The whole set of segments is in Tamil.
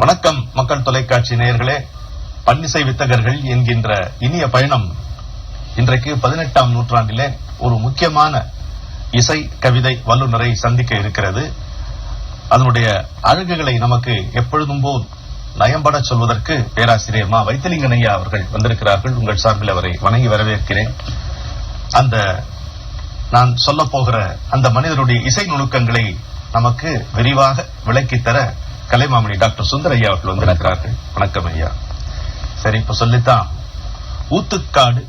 வணக்கம் மக்கள் தொலைக்காட்சி நேயர்களே. பன்னிசை வித்தகர்கள் என்கின்ற இனிய பயணம் இன்றைக்கு 18ஆம் நூற்றாண்டிலே ஒரு முக்கியமான இசை கவிதை வல்லுநரை சந்திக்க இருக்கிறது. அதனுடைய அழகுகளை நமக்கு எப்பொழுதும் போல் நயம்பட சொல்வதற்கு பேராசிரியர் மா வைத்திலிங்கன் ஐயா அவர்கள் வந்திருக்கிறார்கள். உங்கள் சார்பில் அவரை வணங்கி வரவேற்கிறேன். அந்த நான் சொல்ல போகிற அந்த மனிதருடைய இசை நுணுக்கங்களை நமக்கு விரிவாக விளக்கித்தர கலைமாமணி டாக்டர் சுந்தர் ஐயா அவர்கள் வந்திருக்கிறார்கள். வணக்கம் ஐயா. சரி, இப்ப சொல்லித்தான் ஊத்துக்காடு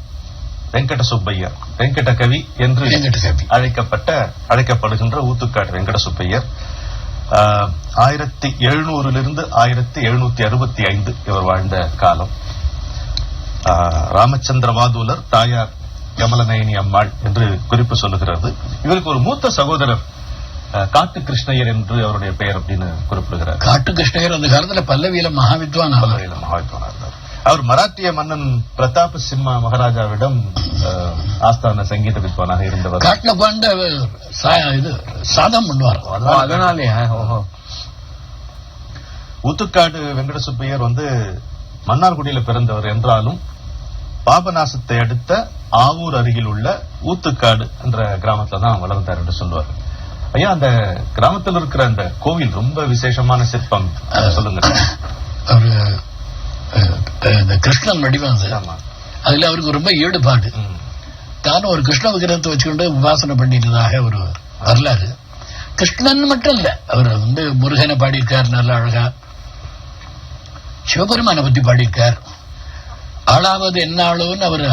வெங்கட சுப்பையர், வெங்கட கவி என்று அழைக்கப்படுகின்ற ஊத்துக்காடு வெங்கட சுப்பையர் 1700 1765 இவர் வாழ்ந்த காலம். ராமச்சந்திர வாதுலர், தாயார் கமலநயனி அம்மாள் என்று குறிப்பு சொல்லுகிறது. இவருக்கு ஒரு மூத்த சகோதரர் காட்டு கிருஷ்ணயர் என்று அவருடைய பெயர் அப்படின்னு குறிப்பிடுகிறார். காட்டு கிருஷ்ணயர் அந்த காலத்துல பல்லவியில மகாவித்வான் இருந்தார். அவர் மராட்டிய மன்னன் பிரதாப் சிம்மா மகாராஜாவிடம் ஆஸ்தான சங்கீத வித்வானாக இருந்தவர். காட்டுல கொண்ட இது சாதம் பண்ணுவார். அதனாலே ஊத்துக்காடு வெங்கட சுப்பையர் மன்னார்குடியில பிறந்தவர் என்றாலும் பாபநாசத்தை அடுத்த ஆவூர் அருகில் உள்ள ஊத்துக்காடு என்ற கிராமத்துல தான் வளர்ந்தார் என்று சொல்லுவார். ஐயா, அந்த கிராமத்தில் இருக்கிற அந்த கோவில் ரொம்ப விசேஷமான சிற்பம், சொல்லுங்க. கிருஷ்ணன் வடிவம் அதுல அவருக்கு ரொம்ப ஈடுபாடு. தானும் ஒரு கிருஷ்ண விக்கிரகத்தை வச்சுக்கொண்டு உபாசனை பண்ணிட்டதாக ஒரு வரலாறு. கிருஷ்ணன் மட்டும் இல்ல, அவர் முருகனை பாடியிருக்கார் நல்ல அழகா, சிவபெருமானை பத்தி பாடியிருக்கார். ஆளாவது என்னாளோன்னு அவர்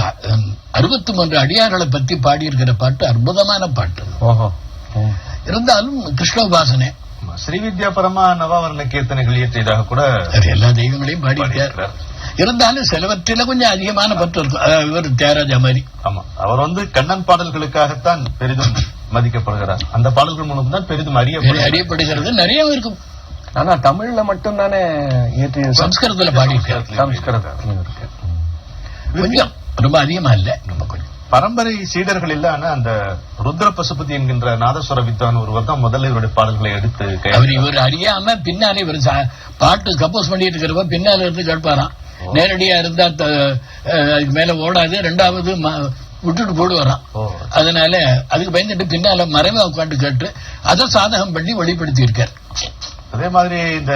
63 அடியார்களை பத்தி பாடியிருக்கிற பாட்டு அற்புதமான பாட்டு. இருந்தாலும் கிருஷ்ண உபாசனை, ஸ்ரீவித்யா பரமா நவாவரண கீர்த்தனைகள் இயற்றியதாக கூட எல்லா தெய்வங்களையும் பாடியிருக்கார். இருந்தாலும் சிலவற்றில கொஞ்சம் அதிகமான பற்று இருக்கும். இவர் தியாகராஜா மாதிரி. ஆமா, அவர் கண்ணன் பாடல்களுக்காகத்தான் பெரிதும் மதிக்கப்படுகிறார். அந்த பாடல்கள் மூலம் தான் பெரிதும் அறியப்படுகிறது. நிறைய இருக்கும். ஆனா தமிழ்ல மட்டும் தானே இயற்றிய, சம்ஸ்கிருதத்துல பாடியிருக்கார். கொஞ்சம் ரொம்ப அதிகமா இல்ல, ரொம்ப கொஞ்சம். பரம்பரை சீடர்கள் இல்ல. ஆனா அந்த ருத்ர பசுபதி என்கின்ற நாதஸ்வர வித்வான் ஒருவர் தான் முதல்ல இவருடைய பாடல்களை எடுத்து இவர் அறியாம பின்னாலே இவர் பாட்டு கம்போஸ் பண்ணிட்டு இருக்கிறப்ப பின்னால இருந்து கேட்பாராம். நேரடியா இருந்தா அதுக்கு மேல ஓடாது, ரெண்டாவது விட்டுட்டு போடுவாராம். அதனால அதுக்கு பயந்துட்டு பின்னால மறைவா உட்காந்து கேட்டு அதை சாதகம் பண்ணி வெளிப்படுத்தி இருக்கார். அதே மாதிரி இந்த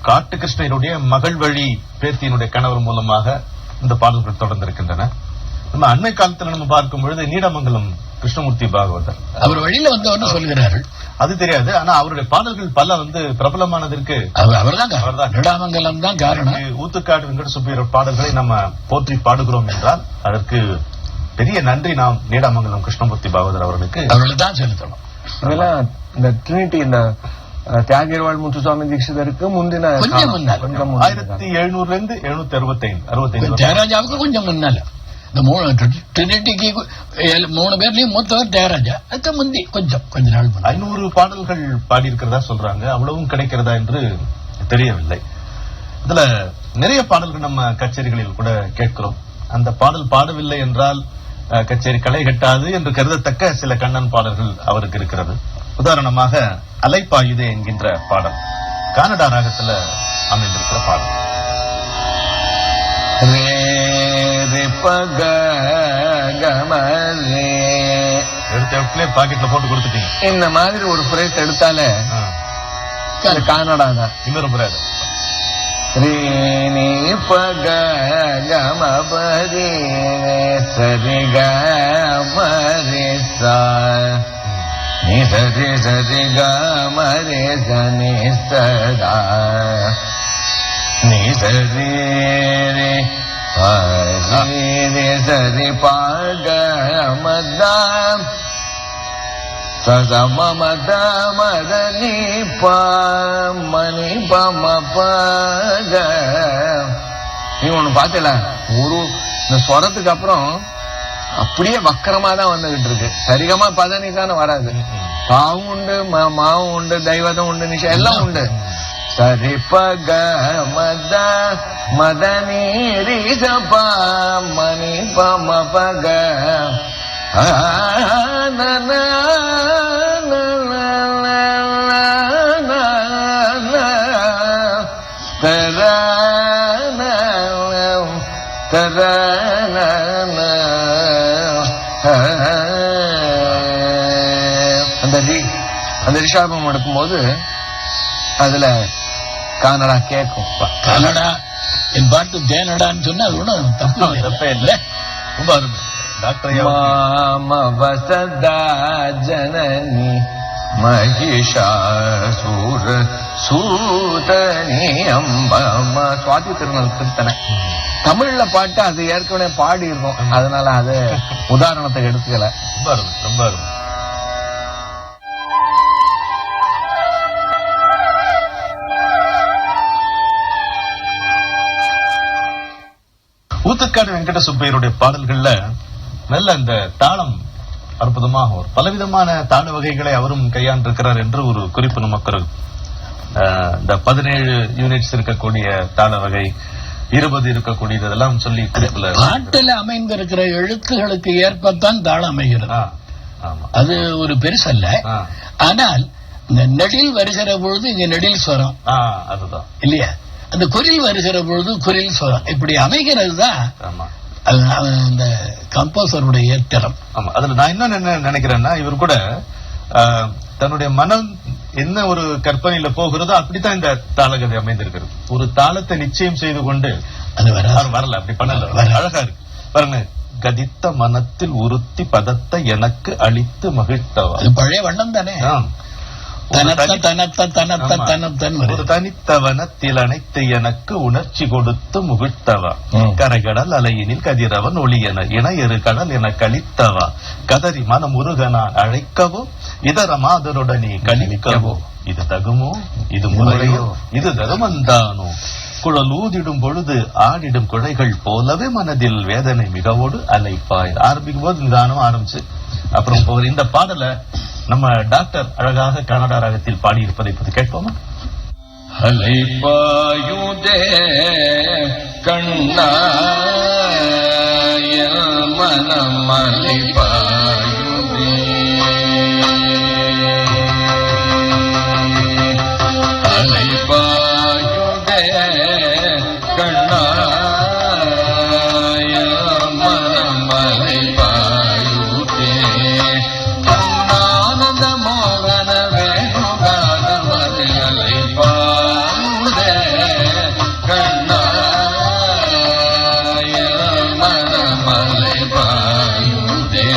காட்டு கிருஷ்ணனுடைய மகள் வழி பேத்தியினுடைய கணவர் மூலமாக இந்த பாடல்கள் தொடர்ந்து இருக்கின்றன. நம்ம அண்மை காலத்துல நம்ம பார்க்கும் பொழுது நீடமங்கலம் கிருஷ்ணமூர்த்தி பாகவதர் அவர் வழியில வந்தவர்னு சொல்கிறார்கள். அது தெரியாது. ஆனா அவருடைய பாடல்கள் பல பிரபலமானதற்கு அவர்தான் நீடாமங்கலம் தான் காரணம். ஊத்துக்காடு வெங்கட சுப்பையர் பாடல்களை நம்ம போற்றி பாடுகிறோம் என்றால் அதற்கு பெரிய நன்றி நாம் நீடாமங்கலம் கிருஷ்ணமூர்த்தி பாகவதர் அவர்களுக்கு தான் செலுத்தணும். இதெல்லாம் இந்த ட்ரினிட்டி, இந்த தியாகிர்வாள் முத்துசுவாமி தீட்சிதருக்கு முந்தின 1700 765 தியாகராஜாவுக்கு கொஞ்சம் முன்னால. இந்த 3 பேர்லயும் மூத்தவர் தியாகராஜா, அதுக்கு முந்தி கொஞ்ச நாள் 500 பாடல்கள் பாடியிருக்கிறதா சொல்றாங்க. அவ்வளவும் கிடைக்கிறதா என்று தெரியவில்லை. இதுல நிறைய பாடல்கள் நம்ம கச்சேரிகளில் கூட கேட்கிறோம். அந்த பாடல் பாடவில்லை என்றால் கச்சேரி களை கட்டாது என்று கருதத்தக்க சில கண்ணன் பாடல்கள் அவருக்கு இருக்கிறது. உதாரணமாக அலைப்பாயுதே என்கின்ற பாடல் கனடா ராகத்துல அமைந்திருக்கிற பாடல். எடுத்த பாக்கெட்ல போட்டு கொடுத்துட்டீங்க. இந்த மாதிரி ஒரு பிரேஸ் எடுத்தாலே கனடா தான். இன்னொரு பிரேஸ் ரீனி பக கம பரி சரி கமரி சா நீ சரி சரி கமரி சனி சதா நீ சரி ரே சரி சரி பாக மதம் சதம மத மதனி பமணி பம பக. நீ ஒண்ணு பாத்தல, இந்த ஸ்வரத்துக்கு அப்புறம் அப்படியே வக்கரமா தான் வந்துகிட்டு இருக்கு. சரிகமா பதனி தானே வராது. பாவும் உண்டு, மாவும் உண்டு, தெய்வதம் உண்டு, நிஷா எல்லாம் உண்டு. சரி பக மத மதனி ரிஷப மணி பம பக அந்த ரிஷாபம் எடுக்கும்போது அதுல கானடா கேட்கும். கனடா என் பாட்டு தேனடான்னு சொன்னா அது ஒண்ணும் தப்பே இல்லை. ரொம்ப அருமை டாக்டர். மாம வசதா ஜனனி மகிஷாசூர சூதனி அம்பம. சுவாதி திருநாள் திருத்தனை தமிழ்ல பாட்டு அது ஏற்கனவே பாடி இருக்கும், அதனால அது உதாரணத்தை எடுத்துக்கல. ரொம்ப அருமை, ரொம்ப அருமை. ஊத்துக்காடு வெங்கட சுப்பையருடைய பாடல்கள்ல நல்ல அந்த தாளம் அற்புதமாக ஒரு பலவிதமான தாள வகைகளை அவரும் கையாண்டிருக்கிறார் என்று ஒரு குறிப்பு நமக்கு இருக்கு. இந்த 17 யூனிட்ஸ் இருக்கக்கூடிய தாள வகை, 20 இருக்கக்கூடியது இதெல்லாம் சொல்லி குறிப்புல பாட்டுல அமைந்திருக்கிற எழுத்துகளுக்கு ஏற்பத்தான் தாளம் அமைகிறது. அது ஒரு பெருசல்ல. ஆனால் இந்த நெடில் வருகிற பொழுது இங்க நெடில் ஸ்வரம் அதுதான் இல்லையா, அந்த குரில் வருகிற பொழுது குரில் ஸ்வரம், இப்படி அமைகிறது தான் இந்த கம்போசருடைய திறம். ஆமா, அதுல நான் என்ன நினைக்கிறேன்னா, இவர் கூட தன்னுடைய மனம் என்ன ஒரு கற்பனையில போகிறதோ அப்படித்தான் இந்த தாளகதை அமைந்திருக்கிறது. ஒரு தாளத்தை நிச்சயம் செய்து கொண்டு அது வரல, அப்படி பண்ணல. அழகா இருக்கு பாருங்க. கதித்த மனத்தில் உறுத்தி பதத்தை எனக்கு அளித்து மகிழ்த்தவா. அது பழைய வண்ணம் தானே. ஒரு தனித்தவனத்தில் அனைத்து எனக்கு உணர்ச்சி கொடுத்து முகிழ்த்தவா. கரைகடல் அலையினில் கதிரவன் ஒளியன இணையரு கடல் என கழித்தவா. கதறி மனம் முருகனான் அழைக்கவோ இதர மாதருடனே கழிக்கவோ. இது தகுமோ, இது முறையோ, இது தருமந்தானோ. குழல் ஊதிடும் பொழுது ஆடிடும் குழைகள் போலவே மனதில் வேதனை மிகவோடு அலைப்பாய். ஆரம்பிக்கும் போது நிதானம் ஆரம்பிச்சு அப்புறம் இந்த பாடலை நம்ம டாக்டர் அழகாக கனடா ராகத்தில் பாடியிருப்பதை பற்றி கேட்போமா? அலைப்பாயுதே கண்ணா மனம் அலைப்பாயுதே. அலைப்பாயுதே கண்ணா மனம் அலைப்பாயுதே. கண்ணாய மனமலை பாயுதே.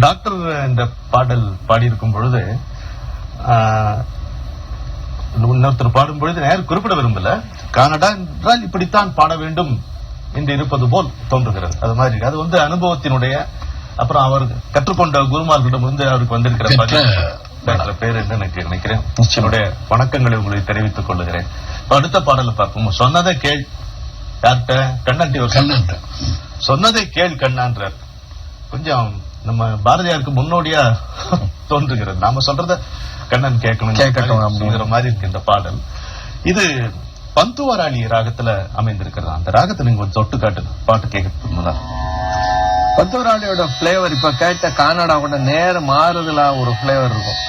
டாக்டர் இந்த பாடல் பாடியிருக்கும் பொழுது இன்னொருத்தர் பாடும் பொழுது நேரம் குறிப்பிட விரும்பல, கனடா என்றால் இப்படித்தான் பாட வேண்டும் என்று இருப்பது போல் தோன்றுகிறது. அது மாதிரி அது வந்து அனுபவத்தினுடைய, அப்புறம் அவர் கற்றுக்கொண்ட குருமார்களிடம் வந்து அவருக்கு வந்திருக்கிற பேர் என்று எனக்கு நினைக்கிறேன். என்னுடைய வணக்கங்களை உங்களுக்கு தெரிவித்துக் கொள்ளுகிறேன். அடுத்த பாடலை பார்ப்போம். சொன்னதை கேள், யார்கிட்ட? கண்ணன். சொன்னதை கேள் கண்ணான்றார். கொஞ்சம் நம்ம பாரதியாருக்கு முன்னோடியா தோன்றுகிறது. நாம சொல்றத கண்ணன் கேட்கணும் மாதிரி இருக்கு இந்த பாடல். இது பந்துவராளி ராகத்துல அமைந்திருக்கிறது. அந்த ராகத்தை நீங்க தொட்டு காட்டு பாட்டு கேட்க. பந்துவராளியோட பிளேவர் இப்ப கேட்ட கர்நாடகாவோட நேர மாறுதலா ஒரு பிளேவர் இருக்கும்.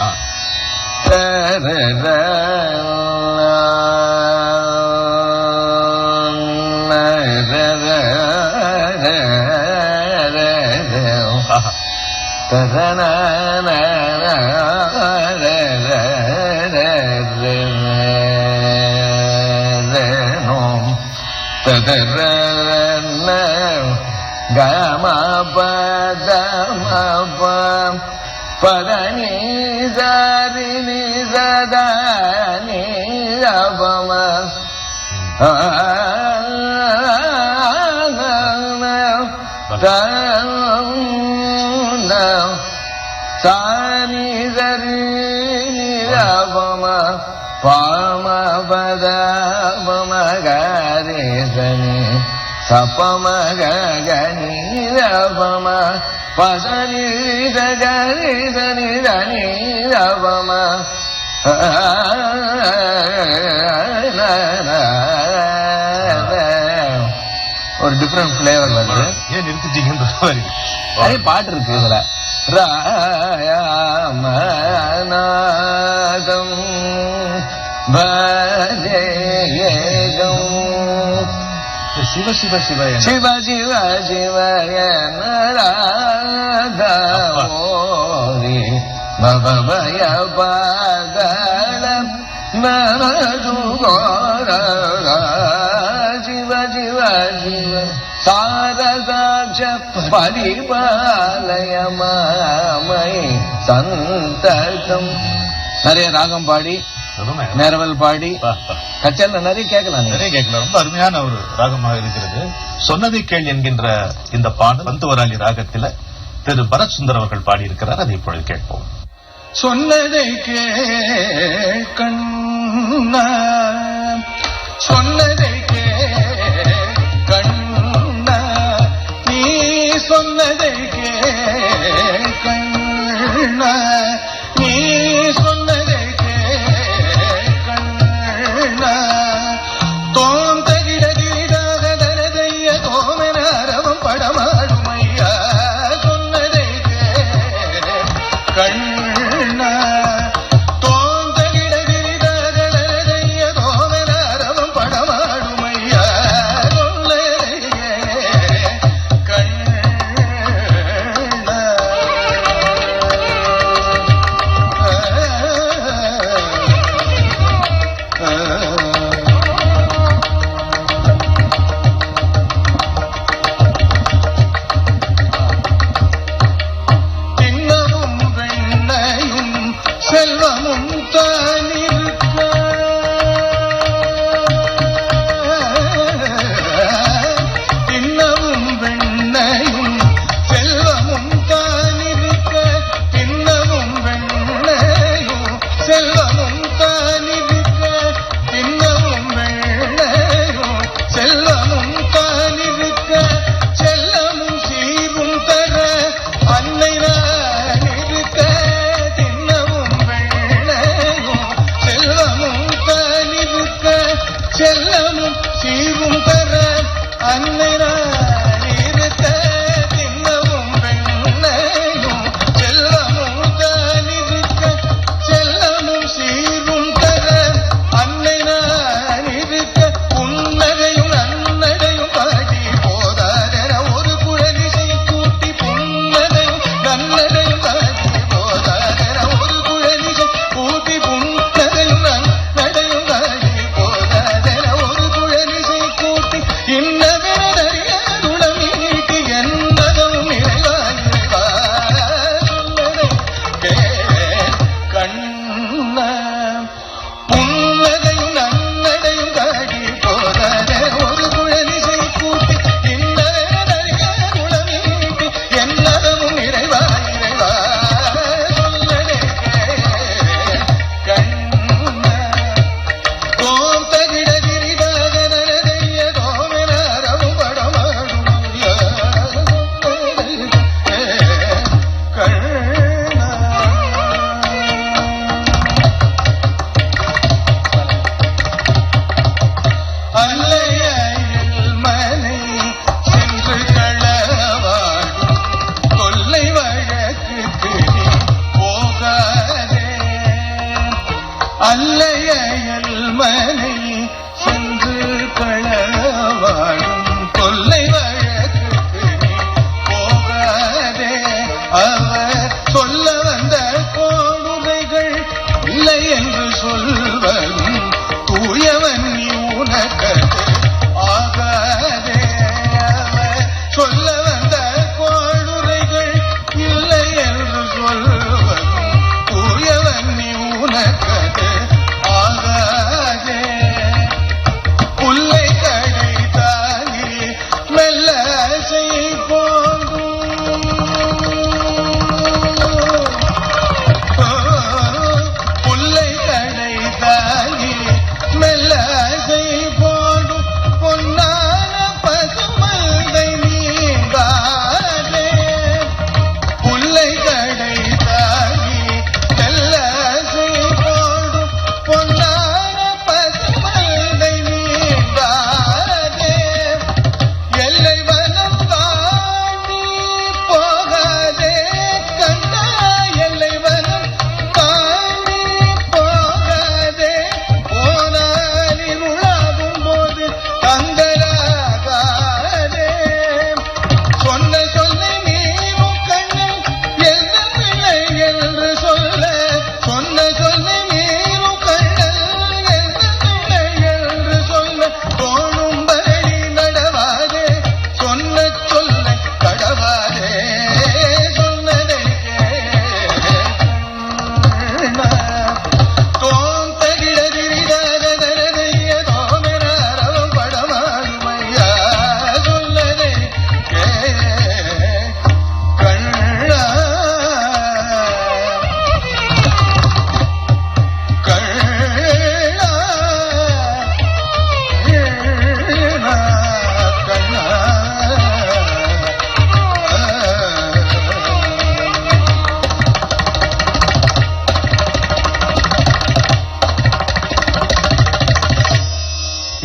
பதனி சாரி நிசதானி அபம சானி சரி நிரபம பாம பத மகரே சனி சபம கனி ரபம பசனி சரி சனி தனி ரபம ஒரு டிஃபரெண்ட் பிளேவர் வருது. ஏன் நிறுத்திட்டீங்கன்ற நிறைய பாட்டு இருக்கு இதுல. ராமநாதம் பஜேகம் சிவ சிவ சிவ சிவ சிவ சிவய நராதோரி பவபய பாதலம் நரதுகோர சிவ சிவ சிவ சாரதாட்ச பரிபாலயமாமை சந்ததம். நிறைய ராகம் பாடி, நேரவல் பாடி, கச்சல்ல நிறைய கேட்கலாம். நிறைய கேட்கலாம். ரொம்ப அருமையான ஒரு ராகமாக இருக்கிறது. சொன்னதை கேள் என்கின்ற இந்த பாடல் பந்துவராளி ராகத்தில திரு பரத் சுந்தர் அவர்கள் பாடியிருக்கிறார். அதை இப்பொழுது கேட்போம். சொன்னதை கேள் கண்ணா, சொன்னதை கேள் கண்ணா, நீ சொன்னதை கேள் கண்ணா, நீ சொன்னதை கேள் கண்ணா. தோம் தகிடதிரிதாக தனதைய தோமென அரவம் படமாடுமையா, சொன்னதை கேள் கண்ணா. தோம் தகிடதிரிதாக தனதைய தோமென அரவம் படமாடுமையா, சொன்னதை கேள் கண்ணா. தின்னமும் வெண்ணையும் செல்வமும் தானிருக்க, தின்னமும் வெண்ணையும் செல்வமும் தானிருக்க, தின்னமும் வெண்ணையும் செல்வமும் தானிருக்க, தின்னமும் வெண்ணையும் செல்வமும் தானிருக்க, செல்லமும் சீரும் தர அன்னை நான் இருக்க, தின்னமும் வெண்ணையும் செல்வமும் தானிருக்க, செல்லமும் சீரும் தர அன்னை நான் இருக்க, தின்னமும் வெண்ணையும் செல்வமும் தானிருக்க, செல்லமும் சீரும் தர அன்னை நான் இருக்க, புன்னகையும் நன்னடையும் பாடி போதாதென ஒரு குழலிசை கூட்டி, புன்னகையும் நன்னடையும் பாடி போதாதென ஒரு குழலிசை கூட்டி, புன்னகையும் நன்னடையும் பாடி போதாதென ஒரு குழலிசை கூட்டி, இன்னதென நிறைய குணம் நீட்டி என்னதும் நிறைவாயிருவா, சொன்னதை கேள் கண்ணா. புன்னகையும் நன்னடையும் காடி போதாத ஒரு குழலிசை கூட்டி, இன்னதென நிறைய குணம் நீட்டி என்னதும் நிறைவா இறைவா, சொன்னதை கேள் கண்ணா. தோம் தகிடதிரிதாக நனதைய தோமென அரவும் படமாடும் சொன்னதை கேள் கண்ணா. அல்லையில் மனை சென்று களவாடும் கொல்லை வழக்குக்கு நீ போகாதே, அல்லையில் மனை சென்று களவாடும் கொல்லை வழக்குக்கு நீ போகாதே, அவர் சொல்ல வந்த கோடுமைகள் இல்லை என்று சொல்வதும் தூயவன் நீ உனக்கது ஆகாதே, அவர் சொல்ல வந்த கோடுரைகள் இல்லை என்று சொல்வதும் தூயவன் நீ உனக்கது ஆகாதே. புல்லை கடை தாங்கி மெல்ல செய் போங்கும், புல்லை கடை தாங்கி மெல்ல செய் போடும்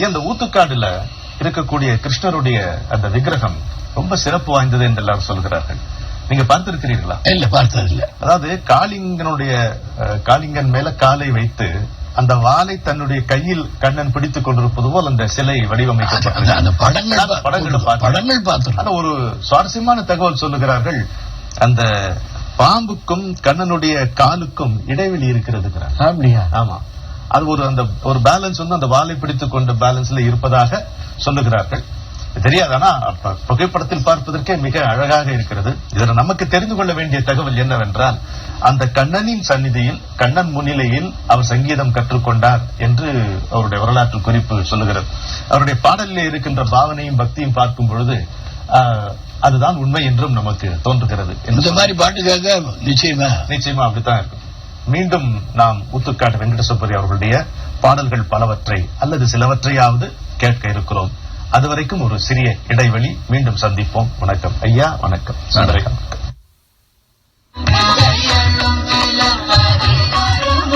இந்த ஊத்துக்காடுல இருக்கக்கூடிய கிருஷ்ணருடைய அந்த விக்கிரகம் ரொம்ப சிறப்பு வாய்ந்தது என்று எல்லாரும் சொல்கிறார்கள். நீங்க பார்த்திருக்கிறீர்களா? இல்ல, பார்த்தது இல்ல. அதாவது காளிங்கன் மேல காலை வைத்து அந்த வாளை தன்னுடைய கையில் கண்ணன் பிடித்துக் கொண்டிருப்பது போல் அந்த சிலை வடிவமைக்கப்பட்டது. படங்கள் பார்த்தோம். ஒரு சுவாரஸ்யமான தகவல் சொல்லுகிறார்கள், அந்த பாம்புக்கும் கண்ணனுடைய காலுக்கும் இடைவெளி இருக்கிறது. அப்படியா? ஆமா, அது ஒரு பேலன்ஸ் அந்த வாளை பிடித்துக் கொண்ட பேலன்ஸ்ல இருப்பதாக சொல்லுகிறார்கள். தெரியாது, ஆனா புகைப்படத்தில் பார்ப்பதற்கே மிக அழகாக இருக்கிறது. இதுல நமக்கு தெரிந்து கொள்ள வேண்டிய தகவல் என்னவென்றால், அந்த கண்ணனின் சந்நிதியில் கண்ணன் முன்னிலையில் அவர் சங்கீதம் கற்றுக்கொண்டார் என்று அவருடைய வரலாற்று குறிப்பு சொல்லுகிறது. அவருடைய பாடலில் இருக்கின்ற பாவனையும் பக்தியும் பார்க்கும் பொழுது அதுதான் உண்மை என்றும் நமக்கு தோன்றுகிறது. இந்த மாதிரி பாட்டுக்காக நிச்சயமா அப்படித்தான் இருக்கும். மீண்டும் நாம் ஊத்துக்காடு வெங்கடசுப்பதி அவர்களுடைய பாடல்கள் பலவற்றை அல்லது சிலவற்றையாவது கேட்க இருக்கிறோம். அதுவரைக்கும் ஒரு சிறிய இடைவெளி. மீண்டும் சந்திப்போம். வணக்கம் ஐயா. வணக்கம். நன்றி.